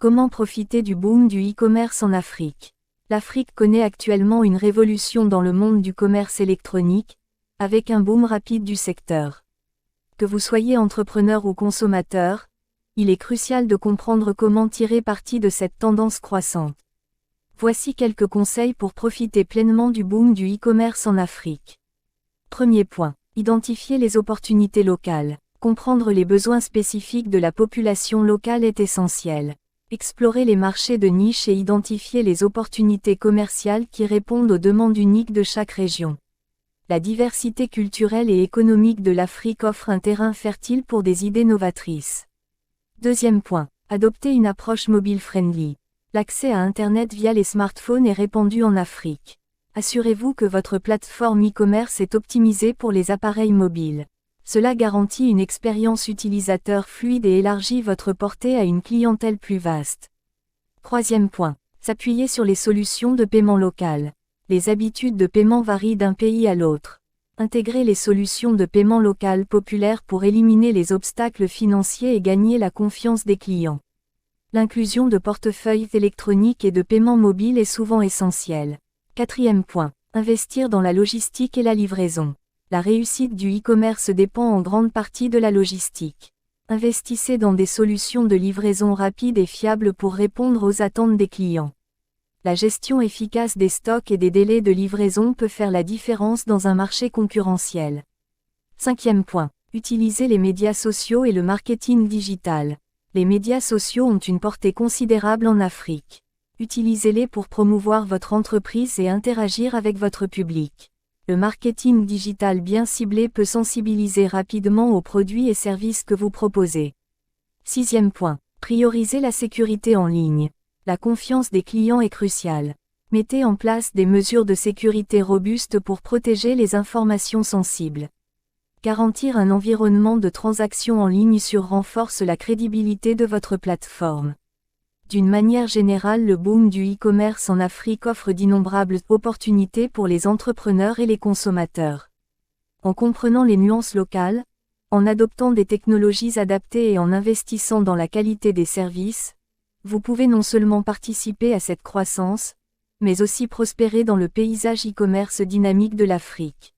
Comment profiter du boom du e-commerce en Afrique? L'Afrique connaît actuellement une révolution dans le monde du commerce électronique, avec un boom rapide du secteur. Que vous soyez entrepreneur ou consommateur, il est crucial de comprendre comment tirer parti de cette tendance croissante. Voici quelques conseils pour profiter pleinement du boom du e-commerce en Afrique. Premier point, identifier les opportunités locales. Comprendre les besoins spécifiques de la population locale est essentiel. Explorer les marchés de niche et identifier les opportunités commerciales qui répondent aux demandes uniques de chaque région. La diversité culturelle et économique de l'Afrique offre un terrain fertile pour des idées novatrices. Deuxième point, adopter une approche mobile-friendly. L'accès à Internet via les smartphones est répandu en Afrique. Assurez-vous que votre plateforme e-commerce est optimisée pour les appareils mobiles. Cela garantit une expérience utilisateur fluide et élargit votre portée à une clientèle plus vaste. Troisième point, s'appuyer sur les solutions de paiement locales. Les habitudes de paiement varient d'un pays à l'autre. Intégrez les solutions de paiement locales populaires pour éliminer les obstacles financiers et gagner la confiance des clients. L'inclusion de portefeuilles électroniques et de paiement mobile est souvent essentielle. Quatrième point, investir dans la logistique et la livraison. La réussite du e-commerce dépend en grande partie de la logistique. Investissez dans des solutions de livraison rapides et fiables pour répondre aux attentes des clients. La gestion efficace des stocks et des délais de livraison peut faire la différence dans un marché concurrentiel. Cinquième point, utilisez les médias sociaux et le marketing digital. Les médias sociaux ont une portée considérable en Afrique. Utilisez-les pour promouvoir votre entreprise et interagir avec votre public. Le marketing digital bien ciblé peut sensibiliser rapidement aux produits et services que vous proposez. Sixième point, priorisez la sécurité en ligne. La confiance des clients est cruciale. Mettez en place des mesures de sécurité robustes pour protéger les informations sensibles. Garantir un environnement de transaction en ligne sûr renforce la crédibilité de votre plateforme. D'une manière générale, le boom du e-commerce en Afrique offre d'innombrables opportunités pour les entrepreneurs et les consommateurs. En comprenant les nuances locales, en adoptant des technologies adaptées et en investissant dans la qualité des services, vous pouvez non seulement participer à cette croissance, mais aussi prospérer dans le paysage e-commerce dynamique de l'Afrique.